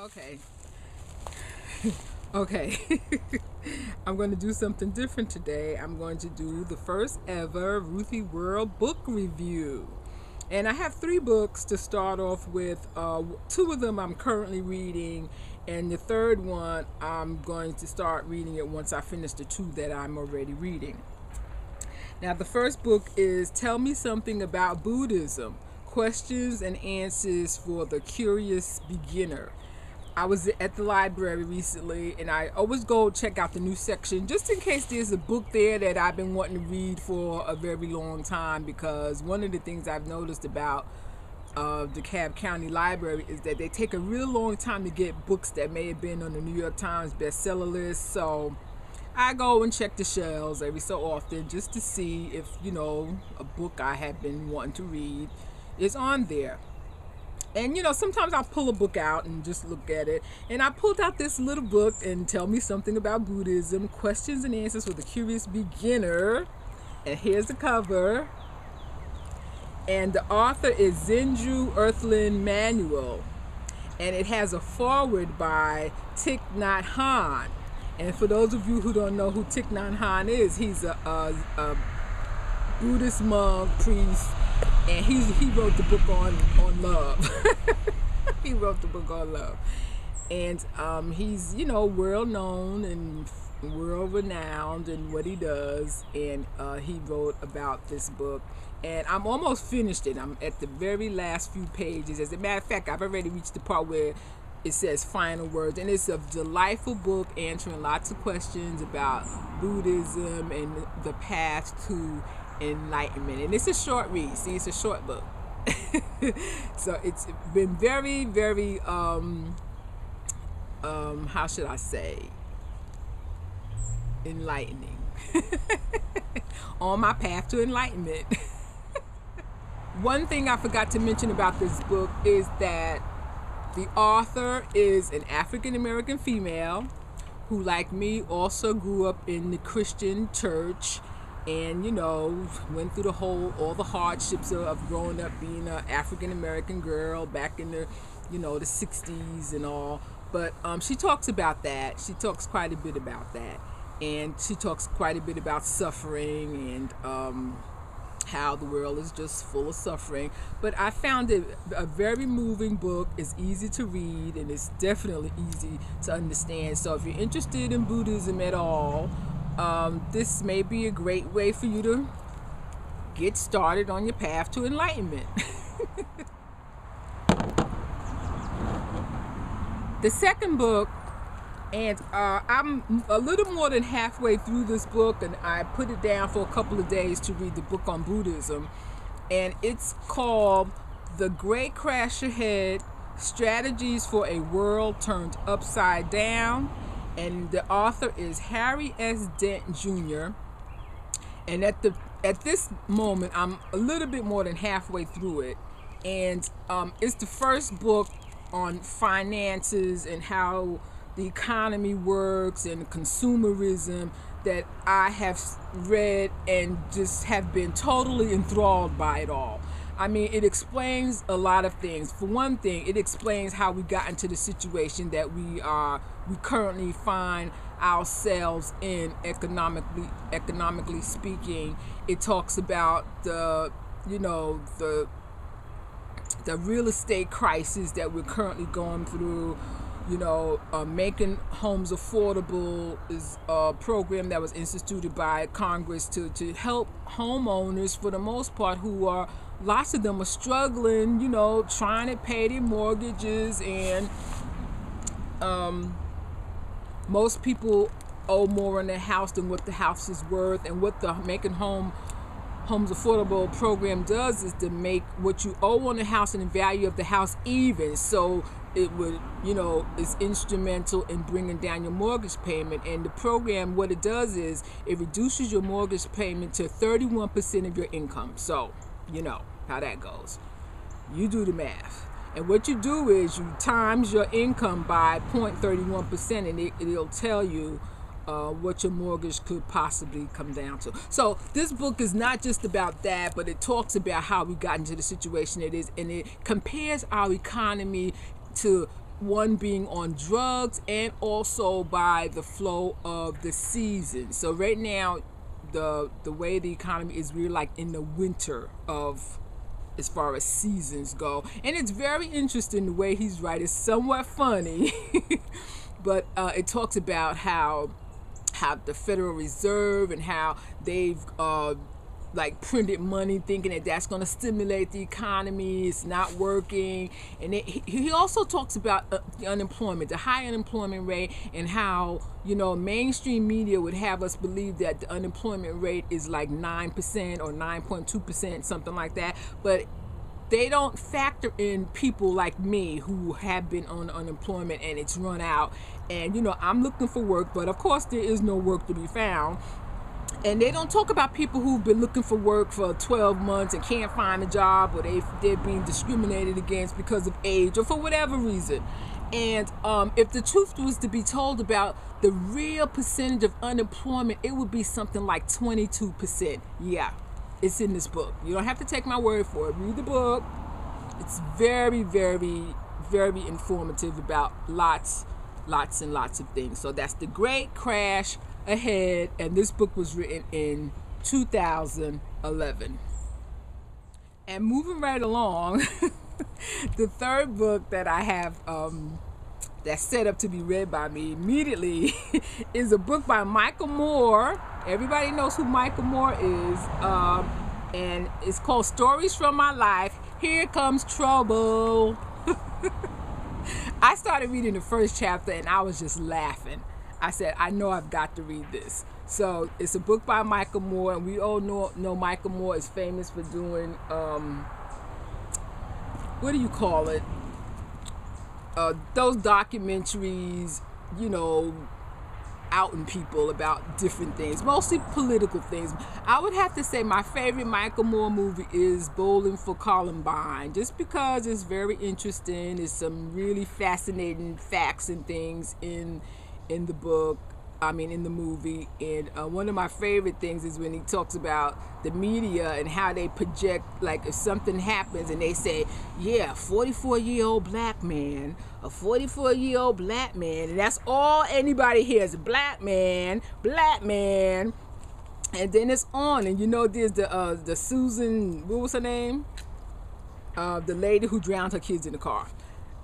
Okay. Okay. I'm going to do something different today. I'm going to do the first ever RuthieWorld book review. And I have 3 books to start off with. 2 of them I'm currently reading, and the third one I'm going to start reading it once I finish the 2 that I'm already reading. Now, the first book is Tell Me Something About Buddhism, Questions and Answers for the Curious Beginner. I was at the library recently, and I always go check out the new section just in case there's a book there that I've been wanting to read for a very long time, because one of the things I've noticed about the DeKalb County Library is that they take a real long time to get books that may have been on the New York Times bestseller list. So I go and check the shelves every so often just to see if, a book I have been wanting to read is on there. And sometimes I'll pull a book out and just look at it. And I pulled out this little book, and Tell Me Something About Buddhism, Questions and Answers for the Curious Beginner. And here's the cover. And the author is Zenju Earthlyn Manuel. And it has a foreword by Thich Nhat Hanh. And for those of you who don't know who Thich Nhat Hanh is, he's a Buddhist monk, priest, and he wrote the book on love. He wrote the book on love. And he's, world known and world renowned in what he does. And he wrote about this book. And I'm almost finished it. I'm at the very last few pages. As a matter of fact, I've already reached the part where it says final words. And it's a delightful book answering lots of questions about Buddhism and the path to enlightenment. And it's a short read. See, it's a short book. So it's been very, very how should I say, enlightening. On my path to enlightenment. One thing I forgot to mention about this book is that the author is an African American female who, like me, also grew up in the Christian church, and went through all the hardships of growing up being an African American girl back in the the 60s and all. But she talks about that. She talks quite a bit about that, and she talks quite a bit about suffering and how the world is just full of suffering. But I found it a very moving book. It's easy to read, and it's definitely easy to understand. So if you're interested in Buddhism at all, this may be a great way for you to get started on your path to enlightenment. The second book, and I'm a little more than halfway through this book, and I put it down for a couple of days to read the book on Buddhism, and it's called The Great Crash Ahead, Strategies for a World Turned Upside Down, and the author is Harry S. Dent Jr. And at this moment, I'm a little bit more than halfway through it, and it's the first book on finances and how the economy works and consumerism that I have read and just have been totally enthralled by it all. I mean, it explains a lot of things. For one thing, it explains how we got into the situation that we currently find ourselves in economically speaking. It talks about the real estate crisis that we're currently going through. Making homes affordable is a program that was instituted by Congress to help homeowners, for the most part, who are, lots of them are struggling, trying to pay their mortgages, and most people owe more on their house than what the house is worth. And what the Making Homes Affordable program does is to make what you owe on the house and the value of the house even. So it would, is instrumental in bringing down your mortgage payment. And the program, what it does is it reduces your mortgage payment to 31% of your income. So, you know how that goes. You do the math. And what you do is you times your income by 0.31%, and it'll tell you what your mortgage could possibly come down to. So this book is not just about that, but it talks about how we got into the situation it is, and it compares our economy to one being on drugs and also by the flow of the season. So right now, the way the economy is, we're like in the winter of, as far as seasons go. And it's very interesting the way he's writing. It's somewhat funny, but it talks about how the Federal Reserve and how they've like printed money thinking that that's going to stimulate the economy. It's not working. And he also talks about the unemployment, the high unemployment rate, and how, you know, mainstream media would have us believe that the unemployment rate is like 9% or 9.2%, something like that. But they don't factor in people like me who have been on unemployment and it's run out. And, you know, I'm looking for work, but of course there is no work to be found. And they don't talk about people who've been looking for work for 12 months and can't find a job, or they're being discriminated against because of age or for whatever reason. And if the truth was to be told about the real percentage of unemployment, it would be something like 22%. Yeah, it's in this book. You don't have to take my word for it. Read the book. It's very, very, very informative about lots and lots of things. So that's The Great Crash Ahead, and this book was written in 2011. And moving right along, the third book that I have that's set up to be read by me immediately is a book by Michael Moore. Everybody knows who Michael Moore is, and it's called Stories from My Life. Here Comes Trouble. I started reading the first chapter and I was just laughing. I said, I know I've got to read this. So it's a book by Michael Moore, and we all know Michael Moore is famous for doing, what do you call it? Those documentaries, you know, outing people about different things, mostly political things. I would have to say my favorite Michael Moore movie is Bowling for Columbine, just because it's very interesting. There's some really fascinating facts and things in the book, in the movie. And one of my favorite things is when he talks about the media and how they project, like if something happens and they say, yeah, 44-year-old black man, a 44-year-old black man, and that's all anybody hears, black man, and then it's on. And you know, there's the Susan, what was her name? The lady who drowned her kids in the car.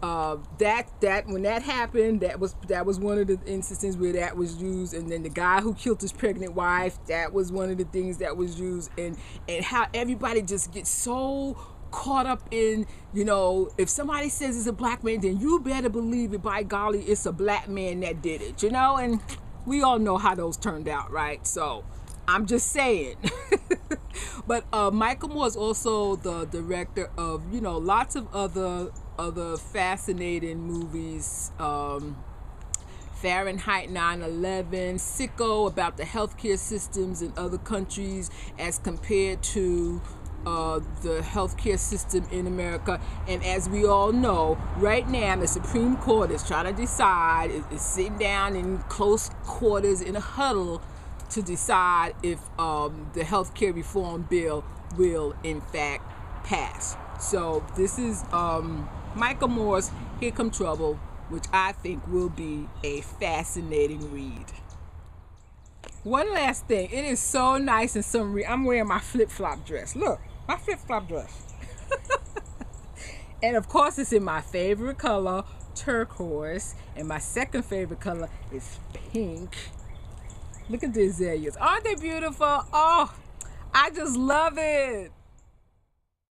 That when that happened, that was one of the instances where that was used. And then the guy who killed his pregnant wife, that was one of the things that was used. And how everybody just gets so caught up in, you know, if somebody says it's a black man, then you better believe it, by golly, it's a black man that did it, you know. And we all know how those turned out, right? So I'm just saying. But Michael Moore is also the director of, you know, lots of other fascinating movies. Fahrenheit 9/11, Sicko, about the healthcare systems in other countries as compared to the healthcare system in America. And as we all know, right now the Supreme Court is trying to decide, is sitting down in close quarters in a huddle to decide if the healthcare reform bill will in fact pass. So this is Michael Moore's Here Come Trouble, which I think will be a fascinating read. One last thing, it is so nice and summery. I'm wearing my flip-flop dress. Look, my flip-flop dress. And of course it's in my favorite color, turquoise, and my second favorite color is pink. Look at the azaleas. Aren't they beautiful? Oh, I just love it.